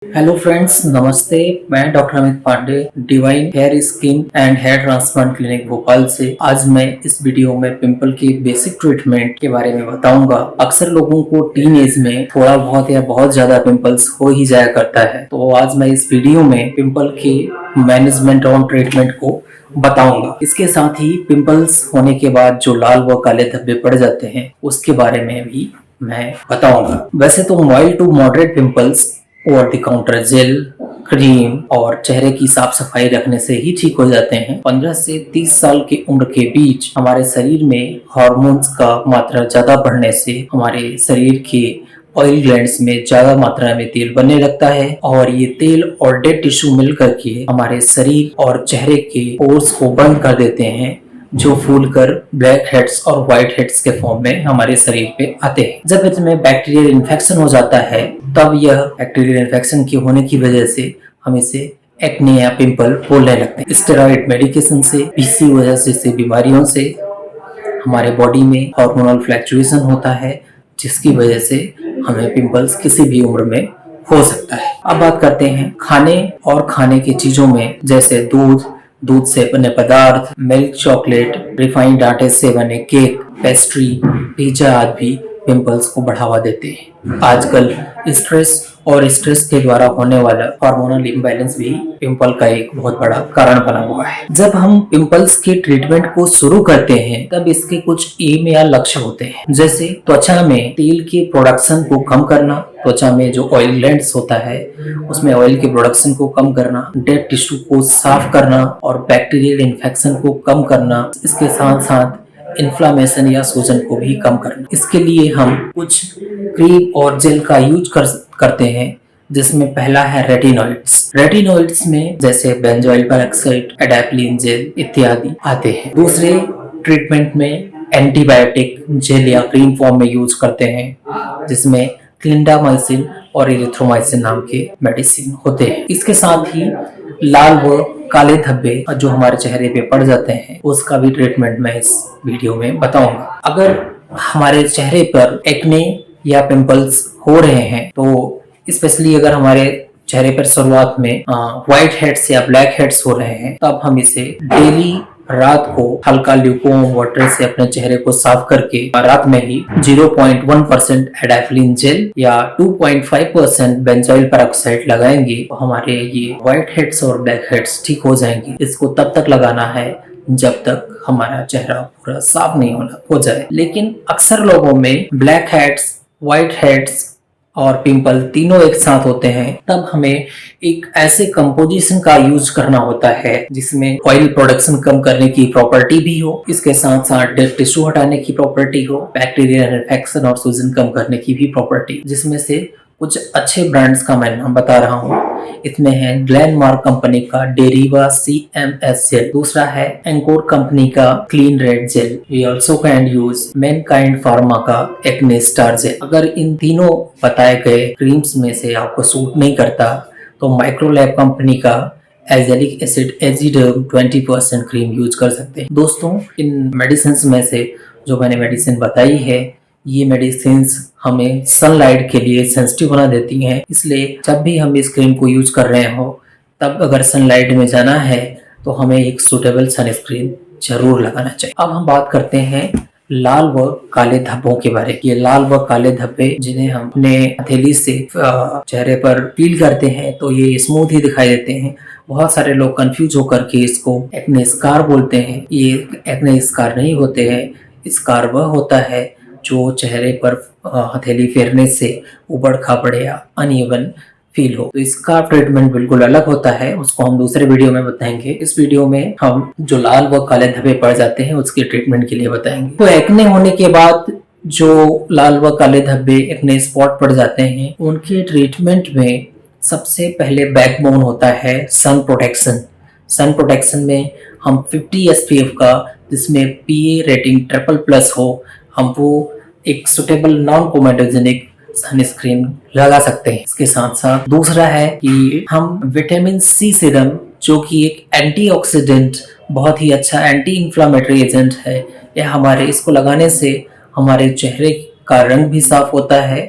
Hello friends, नमस्ते। मैं doctor Amit Pandey, divine hair skin and hair transplant clinic Bhopal से आज मैं इस वीडियो में पिंपल के बेसिक ट्रीटमेंट के बारे में बताऊंगा। अक्सर लोगों को टीन एज में थोड़ा बहुत या बहुत ज्यादा पिंपल्स हो ही जाया करता है, तो आज मैं इस वीडियो में पिंपल के मैनेजमेंट और ट्रीटमेंट को बताऊंगा। इसके साथ ही पिंपल्स होने के बाद जो लाल व काले धब्बे पड़ जाते हैं उसके बारे में भी मैं बताऊंगा। वैसे तो mild to moderate pimples over the counter gel, cream और चेहरे की साफ सफाई रखने से ही ठीक हो जाते हैं। 15 से 30 साल की उम्र के बीच हमारे शरीर में हार्मोन्स का मात्रा ज्यादा बढ़ने से हमारे शरीर के ऑयल ग्लैंड्स में ज्यादा मात्रा में तेल बनने लगता है और ये तेल और डेड टिश्यू मिल करके हमारे शरीर और चेहरे के पोर्स को बंद कर देते हैं, जो फूलकर ब्लैक हेड्स और व्हाइट हेड्स के फॉर्म में हमारे शरीर पे आते हैं। जब इसमें बैक्टीरियल इन्फेक्शन हो जाता है तब यह बैक्टीरियल इन्फेक्शन के होने की वजह से हम इसे एक्ने या पिंपल बोलने लगते हैं। स्टेरॉइड मेडिकेशन से, पीसीओएस जैसी बीमारियों से हमारे बॉडी में हार्मोनल फ्लक्चुएशन होता है, जिसकी वजह से हमें पिंपल्स किसी भी उम्र में हो सकता है। अब बात करते हैं खाने और खाने की चीजों में, जैसे दूध से बने पदार्थ, मिल्क, चॉकलेट, रिफाइंड आटे से बने केक, पेस्ट्री, पिज्जा आदि भी पिंपल्स को बढ़ावा देते हैं। आजकल स्ट्रेस के द्वारा होने वाला हार्मोनल इम्बैलेंस भी पिंपल का एक बहुत बड़ा कारण बना हुआ है। जब हम पिंपल्स के ट्रीटमेंट को शुरू करते हैं तब इसके कुछ एम या लक्ष्य होते हैं, जैसे त्वचा में तेल के प्रोडक्शन को कम करना, त्वचा में जो ऑयल ग्लैंड्स होता है उसमें ऑयल के प्रोडक्शन को कम करना, डेड टिश्यू को साफ करना और बैक्टीरियल इन्फेक्शन को कम करना। इसके साथ साथ इन्फ्लामेशन या सूजन को भी कम करना। इसके लिए हम कुछ क्रीम और जेल का यूज करते हैं, जिसमें पहला है रेटिनॉइड्स। रेटिनॉइड्स में जैसे बेंजोइल पेरोक्साइड, एडाप्लिन जेल इत्यादि आते हैं। दूसरे ट्रीटमेंट में एंटीबायोटिक जेल या क्रीम फॉर्म में यूज करते हैं, जिसमें क्लिंडामाइसिन और इरिथ्रोमाइसिन नाम के मेडिसिन होते हैं। इसके साथ ही लाल व काले धब्बे जो हमारे चेहरे पे पड़ जाते हैं उसका भी ट्रीटमेंट मैं इस वीडियो में बताऊंगा। अगर हमारे चेहरे पर एक्ने या पिंपल्स हो रहे हैं, तो स्पेशली अगर हमारे चेहरे पर शुरुआत में व्हाइट हेड्स या ब्लैक हेड्स हो रहे हैं, तब हम इसे डेली रात को हल्का ल्यूकवार्म वाटर से अपने चेहरे को साफ करके रात में ही 0.1% एडाप्लिन जेल या 2.5% बेंजोइल पेरोक्साइड लगाएंगे तो हमारे ये व्हाइट हेड्स और ब्लैक हेड्स ठीक हो जाएंगे। इसको तब तक लगाना है जब तक हमारा चेहरा पूरा साफ नहीं हो जाए। लेकिन अक्सर लोगों में ब्लैक हेड्स, व्हाइट हेड्स और पिंपल तीनों एक साथ होते हैं, तब हमें एक ऐसे कंपोजिशन का यूज करना होता है जिसमें ऑयल प्रोडक्शन कम करने की प्रॉपर्टी भी हो, इसके साथ साथ डेड टिश्यू हटाने की प्रॉपर्टी हो, बैक्टीरियल इन्फेक्शन और सूजन कम करने की भी प्रॉपर्टी। जिसमें से कुछ अच्छे ब्रांड्स का मैं नाम बता रहा हूँ। इसमें है ग्लेनमार्क कंपनी का डेरिवा CMS जेल, दूसरा है एंकोर कंपनी का clean red gel, we also can use Mankind Pharma का एक्ने स्टार जेल। अगर इन तीनों बताए गए क्रीम्स में से आपको सूट नहीं करता तो माइक्रोलैब कंपनी का एजेलिक एसिड एजिडर्म 20% क्रीम यूज कर सकते हैं। दोस्तों, इन मेडिसिन में से जो मैंने मेडिसिन बताई है, ये मेडिसिन्स हमें सनलाइट के लिए सेंसिटिव बना देती हैं, इसलिए जब भी हम इस क्रीम को यूज कर रहे हो तब अगर सनलाइट में जाना है तो हमें एक सूटेबल सनस्क्रीन जरूर लगाना चाहिए। अब हम बात करते हैं लाल व काले धब्बों के बारे में। ये लाल व काले धब्बे जिन्हें हम अपने हथेली से चेहरे पर फील करते हैं तो ये स्मूथ ही दिखाई देते हैं। बहुत सारे लोग कंफ्यूज होकर के इसको एक्ने स्कार बोलते हैं। ये एक्ने स्कार नहीं होते हैं। स्कार वह होता है जो चेहरे पर हथेली फेरने से उबड़ खाबड़ या अनइवन फील हो, तो इसका ट्रीटमेंट बिल्कुल अलग होता है, उसको हम दूसरे वीडियो में बताएंगे। इस वीडियो में हम जो लाल व काले धब्बे पड़ जाते हैं उसके ट्रीटमेंट के लिए बताएंगे। तो एक्ने होने के बाद जो लाल व काले धब्बे, एक्ने स्पॉट पड़ जाते हैं, उनके ट्रीटमेंट में सबसे पहले बैकबोन होता है सन प्रोटेक्शन। सन प्रोटेक्शन में हम 50 SPF का, जिसमें PA रेटिंग ट्रिपल+ हो, हम वो एक सुटेबल नॉन कोमेटोजेनिक सनस्क्रीन लगा सकते हैं। इसके साथ साथ दूसरा है कि हम विटामिन C सीरम, जो कि एक एंटीऑक्सीडेंट, बहुत ही अच्छा एंटी इंफ्लेमेटरी एजेंट है, यह इसको लगाने से हमारे चेहरे का रंग भी साफ होता है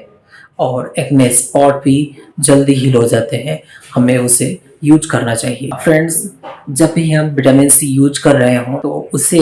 और एक्ने स्पॉट भी जल्दी हील हो जाते हैं। हमें उसे यूज करना चाहिए। फ्रेंड्स, जब भी हम विटामिन सी यूज कर रहे हो तो उसे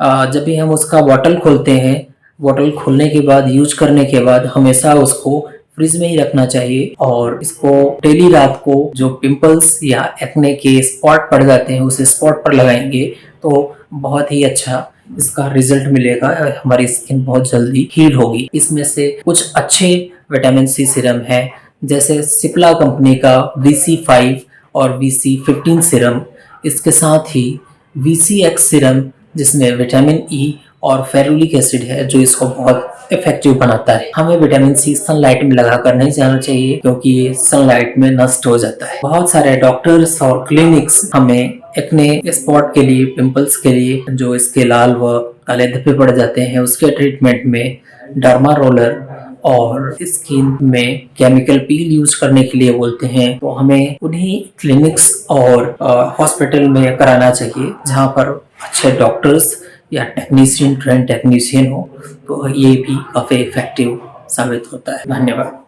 जब भी हम उसका बॉटल खोलते हैं, बॉटल खोलने के बाद यूज करने के बाद हमेशा उसको फ्रिज में ही रखना चाहिए और इसको डेली रात को जो पिंपल्स या एक्ने के स्पॉट पड़ जाते हैं उस स्पॉट पर लगाएंगे तो बहुत ही अच्छा इसका रिजल्ट मिलेगा। हमारी स्किन बहुत जल्दी हील होगी। इसमें से कुछ अच्छे विटामिन सी सीरम है, जैसे सिप्ला कंपनी का VC5 और VC15 सीरम। इसके साथ ही VCX सीरम जिसमें विटामिन ई और फेरुलिक एसिड है जो इसको बहुत इफेक्टिव बनाता है। हमें विटामिन सी सनलाइट में लगाकर नहीं जाना चाहिए क्योंकि ये सनलाइट में नष्ट हो जाता है। बहुत सारे डॉक्टर्स और क्लिनिक्स हमें एक्ने स्पॉट के लिए, पिंपल्स के लिए, जो इसके लाल व काले धब्बे पड़ जाते हैं उसके ट्रीटमेंट में डर्मा रोलर और स्किन में केमिकल पील यूज करने के लिए बोलते हैं। तो हमें उन्हीं क्लिनिक्स और हॉस्पिटल में कराना चाहिए जहाँ पर अच्छे डॉक्टर्स या टेक्नीशियन, ट्रेन टेक्नीशियन हो। तो ये भी काफी इफेक्टिव साबित होता है। धन्यवाद।